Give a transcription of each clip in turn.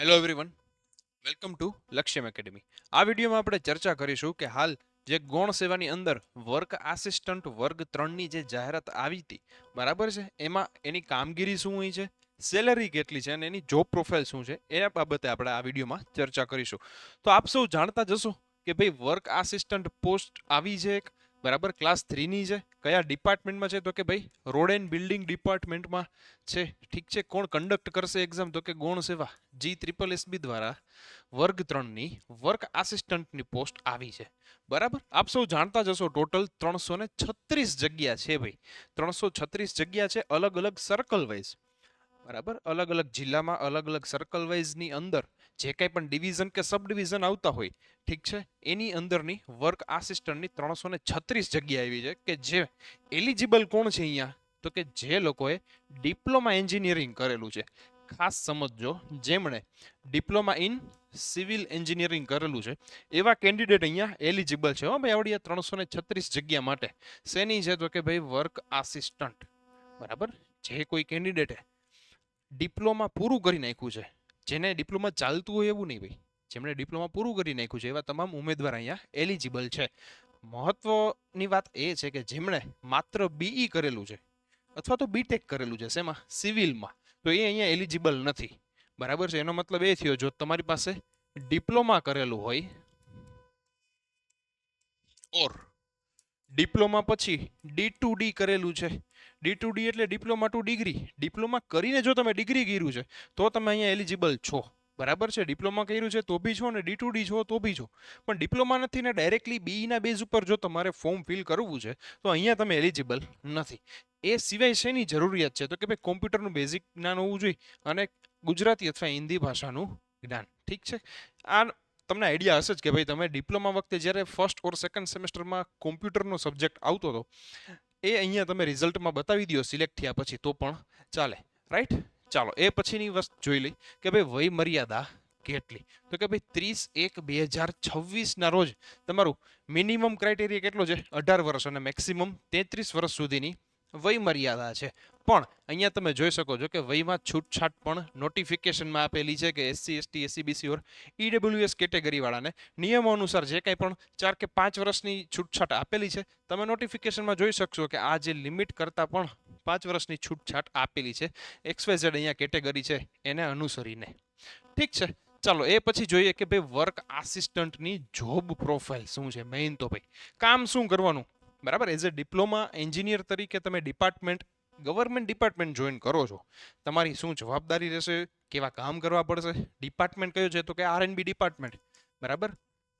Hello everyone, welcome to Lakshyam academy. આ વિડીયોમાં આપણે ચર્ચા કરીશું કે હાલ જે ગૌણ સેવાની અંદર વર્ક આસિસ્ટન્ટ વર્ગ 3ની જે જાહેરાત આવી હતી, બરાબર છે, એમાં એની કામગીરી શું હોય છે, સેલરી કેટલી છે અને એની જોબ પ્રોફાઇલ શું છે, એ બાબતે આપણે આ વિડીયોમાં ચર્ચા કરીશું. તો આપ સૌ જાણતા જશો કે ભાઈ વર્ક આસિસ્ટન્ટ પોસ્ટ આવી છે એક, બરાબર, ક્લાસ 3ની છે. કયા ડિપાર્ટમેન્ટમાં છે? તો કે ભાઈ રોડ એન્ડ બિલ્ડિંગ ડિપાર્ટમેન્ટમાં છે. ઠીક છે. કોણ કન્ડક્ટ કરશે એક્ઝામ? તો કે ગૌણ સેવા GSSB દ્વારા વર્ગ 3ની વર્ક આસિસ્ટન્ટની પોસ્ટ આવી છે. બરાબર, આપ સૌ જાણતા જશો ટોટલ 336 જગ્યા છે ભાઈ. 336 જગ્યા છે અલગ અલગ સર્કલ વાઇઝ. બરાબર, અલગ અલગ જિલ્લામાં અલગ અલગ સર્કલ વાઇઝની અંદર જે કંઈ પણ ડિવિઝન કે સબ ડિવિઝન આવતા હોય, ઠીક છે, એની અંદરની વર્ક આસિસ્ટન્ટની 336 જગ્યા આવી છે કે જે એલિજિબલ કોણ છે અહીંયા? તો કે જે લોકોએ ડિપ્લોમા એન્જિનિયરિંગ કરેલું છે. ખાસ સમજો, જેમણે ડિપ્લોમા ઇન સિવિલ એન્જિનિયરિંગ કરેલું છે એવા કેન્ડિડેટ અહીંયા એલિજિબલ છે. હો ભાઈ, આવડી 336 જગ્યા માટે શેની છે? તો કે ભાઈ વર્ક આસિસ્ટન્ટ. બરાબર, જે કોઈ કેન્ડિડેટે ડિપ્લોમા પૂરું કરી નાખ્યું છે, જેને ડિપ્લોમા ચાલતું હોય એવું નહીં ભાઈ, જેમણે ડિપ્લોમા પૂરું કરી નાખ્યું છે એવા તમામ ઉમેદવાર અહીંયા એલિજિબલ છે. મહત્વની વાત એ છે કે જેમણે માત્ર BE કરેલું છે અથવા તો બીટેક કરેલું છે, શેમાં? સિવિલમાં, તો એ અહીંયા એલિજિબલ નથી. બરાબર છે. એનો મતલબ એ થયો, જો તમારી પાસે ડિપ્લોમા કરેલું હોય ઓર ડિપ્લોમા પછી D2D કરેલું છે, D2D એટલે ડિપ્લોમા ટુ ડિગ્રી, ડિપ્લોમા કરીને જો તમે ડિગ્રી કર્યું છે તો તમે અહીંયા એલિજિબલ છો. બરાબર છે. ડિપ્લોમા કર્યું છે તો બી છો ને D2D છો તો બી છો. પણ ડિપ્લોમા નથી ને ડાયરેક્ટલી BEના બેઝ ઉપર જો તમારે ફોર્મ ફિલ કરવું છે તો અહીંયા તમે એલિજિબલ નથી. એ સિવાય શેની જરૂરિયાત છે? તો કે ભાઈ કોમ્પ્યુટરનું બેઝિક જ્ઞાન હોવું જોઈએ અને ગુજરાતી અથવા હિન્દી ભાષાનું જ્ઞાન. ઠીક છે. આ તમને આઈડિયા હશે જ કે ભાઈ તમે ડિપ્લોમા વખતે જ્યારે ફર્સ્ટ ઓર સેકન્ડ સેમેસ્ટરમાં કોમ્પ્યુટરનો સબ્જેક્ટ આવતો હતો એ અહીંયા તમે રિઝલ્ટમાં બતાવી દો સિલેક્ટ થયા પછી તો પણ ચાલે. રાઈટ? ચાલો એ પછીની વસ્તુ જોઈ લઈ કે ભાઈ વય મર્યાદા કેટલી? તો કે ભાઈ 30/1/2026ના રોજ તમારું મિનિમમ ક્રાઇટેરિયા કેટલો છે? 18 વર્ષ અને મેક્સિમમ 33 વર્ષ સુધીની વય મર્યાદા છે. પણ અહીંયા તમે જોઈ શકો છો કે વયમાં છૂટછાટ પણ નોટિફિકેશનમાં આપેલી છે કે SC ST SC BC ઓર EWS કેટેગરી વાળાને નિયમો અનુસાર જે કંઈ પણ 4 કે 5 વર્ષની છૂટછાટ આપેલી છે, તમે નોટિફિકેશનમાં જોઈ શકશો કે આ જે લિમિટ કરતાં પણ 5 વર્ષની છૂટછાટ આપેલી છે XYZ અહીંયા કેટેગરી છે એને અનુસરીને. ઠીક છે. ચાલો એ પછી જોઈએ કે ભાઈ વર્ક આસિસ્ટન્ટની જોબ પ્રોફાઇલ શું છે. મેઇન તો ભાઈ કામ શું કરવાનું? બરાબર, એઝ એ ડિપ્લોમા એન્જિનિયર તરીકે તમે ગવર્મેન્ટ ડિપાર્ટમેન્ટ જોઈન કરો છો, તમારી શું જવાબદારી રહેશે, કેવા કામ કરવા પડશે? ડિપાર્ટમેન્ટ કયો છે? તો કે R&B ડિપાર્ટમેન્ટ. બરાબર,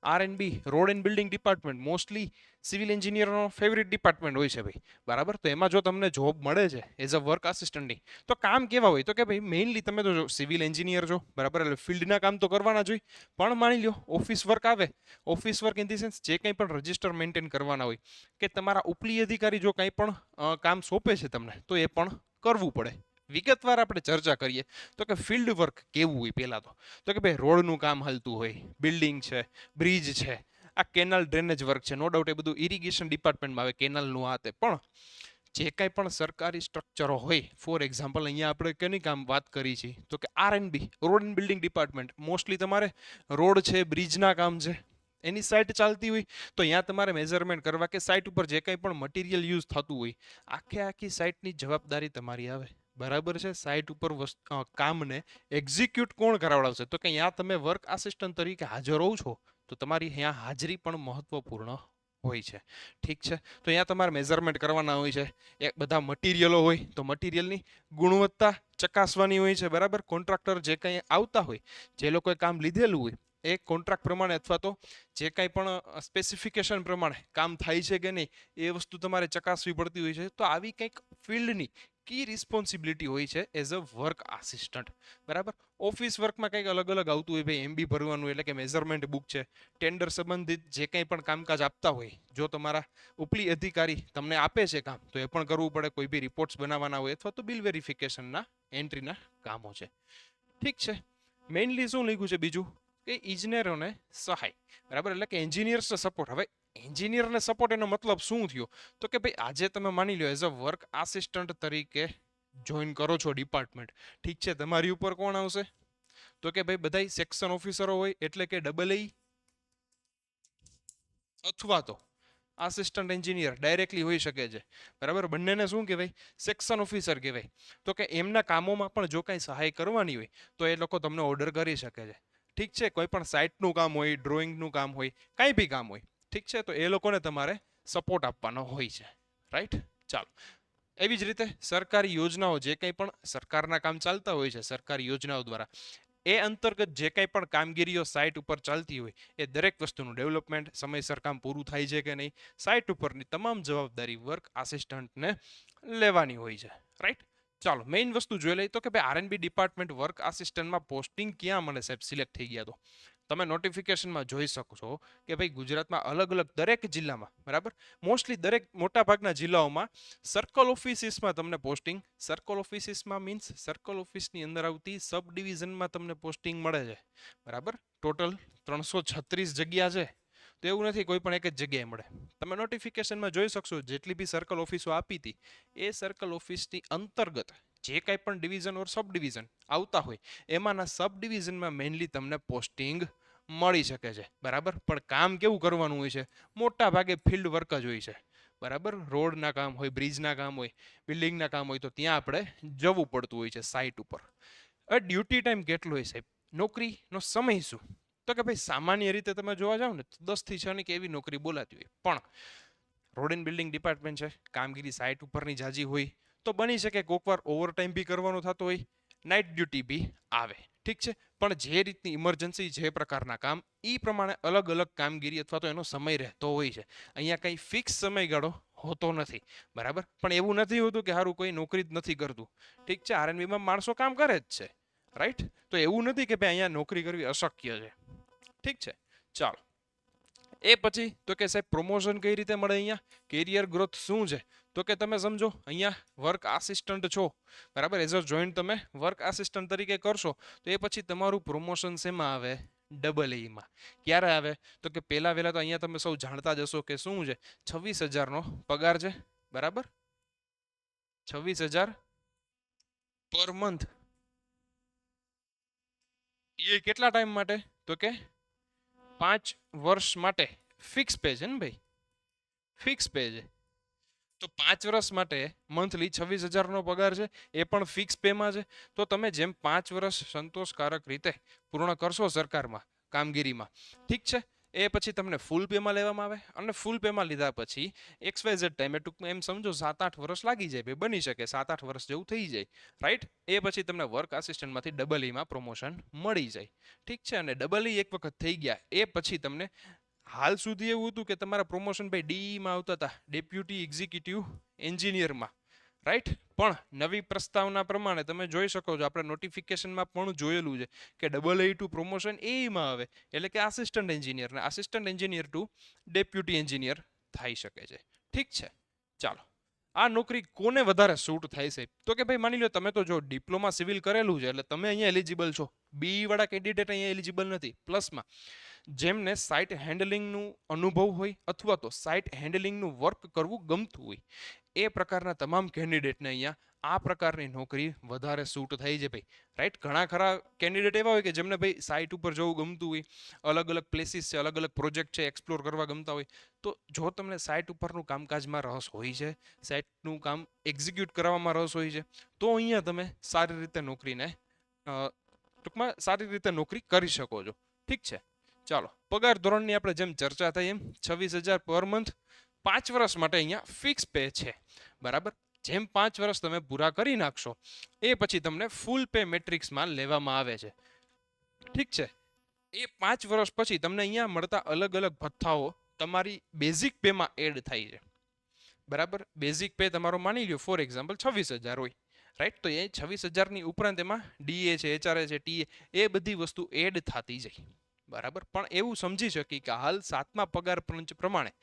R&B road and building department mostly civil એન્જિનિયરનો ફેવરિટ ડિપાર્ટમેન્ટ હોય છે ભાઈ. બરાબર, તો એમાં જો તમને જોબ મળે છે એઝ અ વર્ક આસિસ્ટન્ટની, તો કામ કેવા હોય? તો કે ભાઈ મેઇનલી તમે તો સિવિલ એન્જિનિયર છો, બરાબર, એટલે ફિલ્ડના કામ તો કરવાના જ હોય. પણ માની લો ઓફિસ વર્ક આવે, office work in the sense જે કંઈ પણ રજિસ્ટર મેન્ટેન કરવાના હોય કે તમારા ઉપલી અધિકારી જો કંઈ પણ કામ સોંપે છે તમને તો એ પણ કરવું પડે. વિગતવાર આપણે ચર્ચા કરીએ તો કે ફિલ્ડ વર્ક કેવું હોય પહેલાં તો કે ભાઈ રોડનું કામ હાલતું હોય, બિલ્ડિંગ છે, બ્રિજ છે, આ કેનાલ ડ્રેનેજ વર્ક છે, નો ડાઉટ એ બધું ઇરિગેશન ડિપાર્ટમેન્ટમાં આવે, કેનાલનું આ તે. પણ જે કાંઈ પણ સરકારી સ્ટ્રક્ચરો હોય, ફોર એક્ઝામ્પલ અહીંયા આપણે કેની કામ વાત કરી છે તો કે R&B road and building department, mostly તમારે રોડ છે, બ્રિજના કામ છે, એની સાઇટ ચાલતી હોય તો અહીંયા તમારે મેઝરમેન્ટ કરવા કે સાઇટ ઉપર જે કંઈ પણ મટીરિયલ યુઝ થતું હોય આખી સાઇટની જવાબદારી તમારી આવે. બરાબર છે. સાઇટ ઉપર કામને એક્ઝિક્યુટ કોણ કરાવડાવશે? તો કે અહીંયા તમે વર્ક આસિસ્ટન્ટ તરીકે હાજર હોવ છો તો તમારી અહીંયા હાજરી પણ મહત્વપૂર્ણ હોય છે. ઠીક છે. તો અહીંયા તમારે મેઝરમેન્ટ કરવાના હોય છે, એક બધા મટીરિયલો હોય તો મટીરિયલની ગુણવત્તા ચકાસવાની હોય છે. બરાબર, કોન્ટ્રાક્ટર જે કંઈ આવતા હોય, જે લોકોએ કામ લીધેલું હોય એ કોન્ટ્રાક્ટ પ્રમાણે અથવા તો જે કાંઈ પણ સ્પેસિફિકેશન પ્રમાણે કામ થાય છે કે નહીં એ વસ્તુ તમારે ચકાસવી પડતી હોય છે. તો આવી કંઈક ફિલ્ડની કી રિસ્પોન્સિબિલિટી હોય છે એઝ અ વર્ક આસિસ્ટન્ટ. બરાબર, ઓફિસ વર્કમાં કંઈક અલગ અલગ આવતું હોય ભાઈ, MB ભરવાનું એટલે કે મેઝરમેન્ટ બુક છે, ટેન્ડર સંબંધિત જે કંઈ પણ કામકાજ આપતા હોય, જો તમારા ઉપલી અધિકારી તમને આપે છે કામ તો એ પણ કરવું પડે. કોઈ બી રિપોર્ટ્સ બનાવવાના હોય અથવા તો બિલ વેરિફિકેશનના એન્ટ્રીના કામો છે. ઠીક છે. મેઇનલી શું લખ્યું છે બીજું કે ઇજનેરોને સહાય. બરાબર, એટલે કે એન્જિનિયર્સને સપોર્ટ. હવે એન્જિનિયરને સપોર્ટ એનો મતલબ શું થયો? તો કે ભાઈ આજે તમે માની લો એઝ અ વર્ક આસિસ્ટન્ટ તરીકે જોઈન કરો છો ડિપાર્ટમેન્ટ, ઠીક છે, તમારી ઉપર કોણ આવશે? તો કે ભાઈ બધાય સેક્શન ઓફિસરો હોય એટલે કે ડબલ ઈ અથવા તો આસિસ્ટન્ટ એન્જિનિયર ડાયરેક્ટલી હોઈ શકે છે, બરાબર. બંનેને શું કહેવાય? સેક્શન ઓફિસર કહેવાય. તો કે એમના કામોમાં પણ જો કાંઈ સહાય કરવાની હોય તો એ લોકો તમને ઓર્ડર કરી શકે છે. ઠીક છે, કોઈ પણ સાઇટનું કામ હોય, ડ્રોઈંગનું કામ હોય, કાંઈ બી કામ હોય, ઠીક છે, તો એ લોકોને તમારે સપોર્ટ આપવાનો હોય છે, રાઈટ. ચાલો, એવી જ રીતે સરકારી યોજનાઓ, જે કંઈ પણ સરકારના કામ ચાલતા હોય છે સરકારી યોજનાઓ દ્વારા, એ અંતર્ગત જે કંઈ પણ કામગીરીઓ સાઇટ ઉપર ચાલતી હોય એ દરેક વસ્તુનું ડેવલપમેન્ટ, સમયસર કામ પૂરું થાય છે કે નહીં, સાઇટ ઉપરની તમામ જવાબદારી વર્ક આસિસ્ટન્ટને લેવાની હોય છે, રાઈટ. ચાલો, મેઇન વસ્તુ જોઈ લઈએ તો કે ભાઈ આરએનબી ડિપાર્ટમેન્ટ વર્ક આસિસ્ટન્ટમાં પોસ્ટિંગ ક્યાં મને સાહેબ સિલેક્ટ થઈ ગયા? તો તમે નોટિફિકેશનમાં જોઈ શકો છો કે ભાઈ ગુજરાતમાં અલગ અલગ દરેક જિલ્લામાં, બરાબર, મોસ્ટલી દરેક મોટાભાગના જિલ્લાઓમાં સર્કલ ઓફિસીસમાં તમને પોસ્ટિંગ, સર્કલ ઓફિસીસમાં મીન્સ સર્કલ ઓફિસની અંદર આવતી સબ ડિવિઝનમાં તમને પોસ્ટિંગ મળે છે, બરાબર. ટોટલ 336 જગ્યા છે, તો એવું નથી કોઈ પણ એક જ જગ્યાએ મળે. તમે નોટિફિકેશનમાં જોઈ શકશો જેટલી બી સર્કલ ઓફિસો આપી હતી એ સર્કલ ઓફિસની અંતર્ગત જે કાંઈ પણ ડિવિઝન ઓર સબ ડિવિઝન આવતા હોય એમાંના સબ ડિવિઝનમાં મેઇનલી તમને પોસ્ટિંગ મળી શકે છે, બરાબર. પણ કામ કેવું કરવાનું હોય છે? મોટા ભાગે ફિલ્ડ વર્ક જ હોય છે, બરાબર. રોડના કામ હોય, બ્રિજના કામ હોય, બિલ્ડિંગના કામ હોય, તો ત્યાં આપણે જવું પડતું હોય છે સાઇટ ઉપર. ડ્યુટી ટાઈમ કેટલો હોય સાહેબ? નોકરીનો સમય શું? તો કે ભાઈ સામાન્ય રીતે તમે જોવા જાવ ને 10 થી 6 ની કે એવી નોકરી બોલાતી હોય, પણ રોડ એન્ડ બિલ્ડિંગ ડિપાર્ટમેન્ટ છે, કામગીરી સાઇટ ઉપરની જાજી હોય તો બની શકે કોકવાર ઓવરટાઈમ બી કરવાનો થતો હોય, નાઇટ ડ્યુટી બી આવે, ઠીક છે. પણ જે રીતની ઇમરજન્સી, જે પ્રકારના કામ, એ પ્રમાણે અલગ અલગ કામગીરી અથવા તો એનો સમય રહેતો હોય છે. અહીંયા કંઈ ફિક્સ સમયગાળો હોતો નથી, બરાબર. પણ એવું નથી હોતું કે સારું કોઈ નોકરી જ નથી કરતું, ઠીક છે, આરએનબીમાં માણસો કામ કરે જ છે, રાઈટ. તો એવું નથી કે ભાઈ અહીંયા નોકરી કરવી અશક્ય છે, ઠીક છે. ચાલો, એ પછી તો કે સાહેબ પ્રમોશન કઈ રીતે મળે અહીંયા, કેરિયર ગ્રોથ શું છે? તો કે તમે સમજો અહીંયા વર્ક આસિસ્ટન્ટ છો, બરાબર. એઝ અ જોઈન્ટ તમે વર્ક આસિસ્ટન્ટ તરીકે કરશો તો એ પછી તમારું પ્રમોશન શેમાં આવે? ડબલ એમાં. ક્યારે આવે? તો કે પહેલા વહેલા તો અહીંયા તમે સૌ જાણતા જ હશો કે શું છે, 26,000નો પગાર છે, બરાબર. 26,000 પર મંથ. એ કેટલા ટાઈમ માટે? તો કે 5 વર્ષ માટે ફિક્સ પે છે ને ભાઈ, ફિક્સ પે છે. તો 5 વર્ષ માટે મંથલી 26,000નો પગાર છે, એ પણ ફિક્સ પેમાં છે. તો તમે જેમ 5 વર્ષ સંતોષકારક રીતે પૂર્ણ કરશો સરકારમાં કામગીરીમાં, ઠીક છે, એ પછી તમને ફૂલ પેમાં લેવામાં આવે. અને ફૂલ પેમાં લીધા પછી XYZ ટાઈમે, ટૂંકમાં એમ સમજો 7-8 વર્ષ લાગી જાય, ભાઈ બની શકે 7-8 વર્ષ જેવું થઈ જાય, રાઈટ. એ પછી તમને વર્ક આસિસ્ટન્ટમાંથી ડબલ ઈમાં પ્રમોશન મળી જાય, ઠીક છે. અને ડબલ ઈ એક વખત થઈ ગયા એ પછી તમને હાલ સુધી એવું હતું કે તમારા પ્રમોશન ભાઈ ડીઈમાં આવતા હતા, ડેપ્યુટી એક્ઝિક્યુટિવ એન્જિનિયરમાં, રાઈટ. પણ નવી પ્રસ્તાવના પ્રમાણે તમે જોઈ શકો છો, આપણે નોટિફિકેશનમાં પણ જોયેલું છે કે ડબલ ઈ ટુ પ્રમોશન એમાં આવે, એટલે કે આસિસ્ટન્ટ એન્જિનિયર, ને assistant engineer to deputy engineer થઈ શકે છે, ઠીક છે. ચાલો, આ નોકરી કોને વધારે સૂટ થાય છે? તો કે ભાઈ માની લો તમે તો જો ડિપ્લોમા સિવિલ કરેલું છે એટલે તમે અહીંયા એલિજિબલ છો, બી વાળા કેન્ડિડેટ અહીંયા એલિજિબલ નથી. પ્લસમાં જેમને સાઇટ હેન્ડલિંગનું અનુભવ હોય અથવા તો સાઇટ હેન્ડલિંગનું વર્ક કરવું ગમતું હોય એ પ્રકારના તમામ કેન્ડિડેટને અહીંયા આ પ્રકારની નોકરી વધારે સૂટ થઈ છે ભાઈ, રાઈટ. ઘણા ખરા કેન્ડિડેટ એવા હોય કે જેમને ભાઈ સાઇટ ઉપર જવું ગમતું હોય, અલગ અલગ પ્લેસીસ છે, અલગ અલગ પ્રોજેક્ટ છે, એક્સપ્લોર કરવા ગમતા હોય. તો જો તમને સાઇટ ઉપરનું કામકાજમાં રસ હોય છે, સાઇટનું કામ એક્ઝિક્યુટ કરવામાં રસ હોય છે, તો અહીંયા તમે સારી રીતે નોકરીને ટૂંકમાં સારી રીતે નોકરી કરી શકો છો, ઠીક છે. ચાલો, પગાર ધોરણની આપણે જેમ ચર્ચા થઈ એમ 26,000 પર મંથ, 5 વર્ષ માટે અહીંયા ફિક્સ પે છે, બરાબર. જેમ 5 વર્ષ તમે પૂરા કરી નાખશો એ પછી તમને ફૂલ પે મેટ્રિક્સમાં લેવામાં આવે છે, ઠીક છે. એ 5 વર્ષ પછી તમને અહીંયા મળતા અલગ અલગ ભથ્થાઓ તમારી બેઝિક પેમાં એડ થાય છે, બરાબર. બેઝિક પે તમારો માની લ્યો ફોર એક્ઝામ્પલ 26,000 હોય, રાઈટ. તો એ 26,000ની ઉપરાંત એમાં ડીએ છે, એચઆરએ છે, ટીએ, એ બધી વસ્તુ એડ થતી જાય, બરાબર. પણ એવું સમજી શકી કે હાલ 7મા પગાર પંચ પ્રમાણે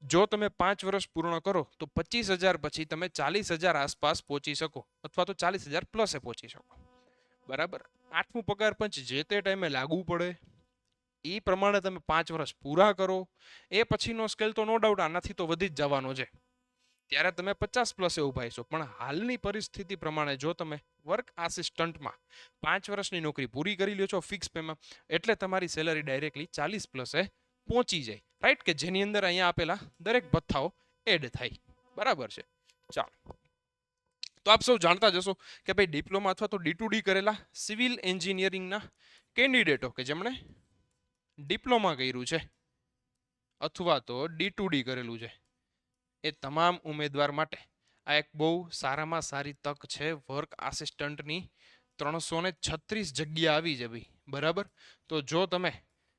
જો તમે 5 વર્ષ પૂર્ણ કરો તો 25,000 પછી તમે 40,000 આસપાસ પહોંચી શકો, અથવા તો 40,000 પ્લસે પહોંચી શકો, બરાબર. 8મું પગાર પંચ જે તે ટાઈમે લાગુ પડે એ પ્રમાણે તમે 5 વર્ષ પૂરા કરો, એ પછીનો સ્કેલ તો નો ડાઉટ આનાથી તો વધી જ જવાનો છે, ત્યારે તમે 50+ ઉભા હશો. પણ હાલની પરિસ્થિતિ પ્રમાણે જો તમે વર્ક આસિસ્ટન્ટમાં 5 વર્ષની નોકરી પૂરી કરી લ્યો છો ફિક્સ પેમાં, એટલે તમારી સેલરી ડાયરેક્ટલી 40+ પહોંચી જાય, રાઈટ, કે જેની અંદર અહીંયા આપેલા દરેક ભથ્થાઓ એડ થાય. બરાબર છે. ચાલો, તો આપ સૌ જાણતા જશો કે ભાઈ ડિપ્લોમા અથવા તો D2D કરેલા સિવિલ એન્જિનિયરિંગના કેન્ડિડેટો કે જેમણે ડિપ્લોમા કર્યું છે અથવા તો D2D કરેલું છે, એ તમામ ઉમેદવાર માટે આ એક બહુ સારામાં સારી તક છે. વર્ક આસિસ્ટન્ટની 336 જગ્યા આવી છે ભાઈ. બરાબર, તો જો તમે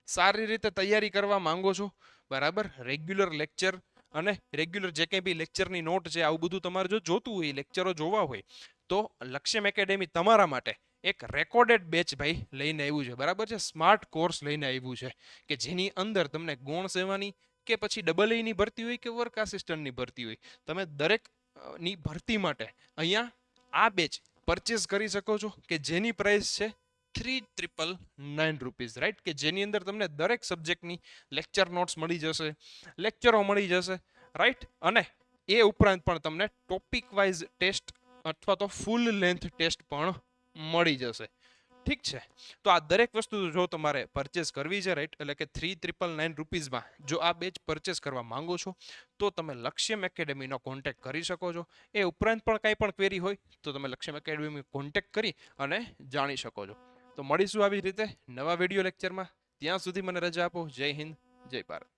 સારી રીતે તૈયારી કરવા માંગો છો, બરાબર, રેગ્યુલર લેક્ચર અને રેગ્યુલર જે કંઈ બી લેક્ચરની નોટ છે, આવું બધું તમારે જો જોતું હોય, લેક્ચરો જોવા હોય, તો લક્ષ્યમ એકેડેમી તમારા માટે એક રેકોર્ડેડ બેચ ભાઈ લઈને આવ્યું છે. બરાબર છે, સ્માર્ટ કોર્સ લઈને આવ્યું છે કે જેની અંદર તમને ગૌણ સેવાની કે પછી AA ની ભરતી હોય કે વર્ક આસિસ્ટન્ટની ભરતી હોય, તમે દરેક ની ભરતી માટે અહીંયા આ બેચ પરચેસ કરી શકો છો કે જેની પ્રાઇસ છે 3999 રૂપીઝ, રાઈટ, કે જેની અંદર તમને દરેક સબ્જેક્ટની લેક્ચર નોટ્સ મળી જશે, લેક્ચરો મળી જશે, રાઈટ, અને એ ઉપરાંત પણ તમને ટોપિક વાઇઝ ટેસ્ટ અથવા તો ફૂલ લેન્થ ટેસ્ટ પણ મળી જશે. ઠીક છે, તો આ દરેક વસ્તુ જો તમારે પરચેસ કરવી છે, રાઈટ, એટલે કે 3999 રૂપીઝમાં જો આ બેચ પરચેસ કરવા માંગો છો તો તમે લક્ષ્યમ એકેડેમીનો કોન્ટેક્ટ કરી શકો છો. એ ઉપરાંત પણ કાંઈ પણ ક્વેરી હોય તો તમે લક્ષ્યમ એકેડેમી કોન્ટેક્ટ કરી અને જાણી શકો છો. તો મળીશું આવી રીતે નવા વિડીયો લેક્ચરમાં. ત્યાં સુધી મને રજા આપો. જય હિન્દ, જય ભારત.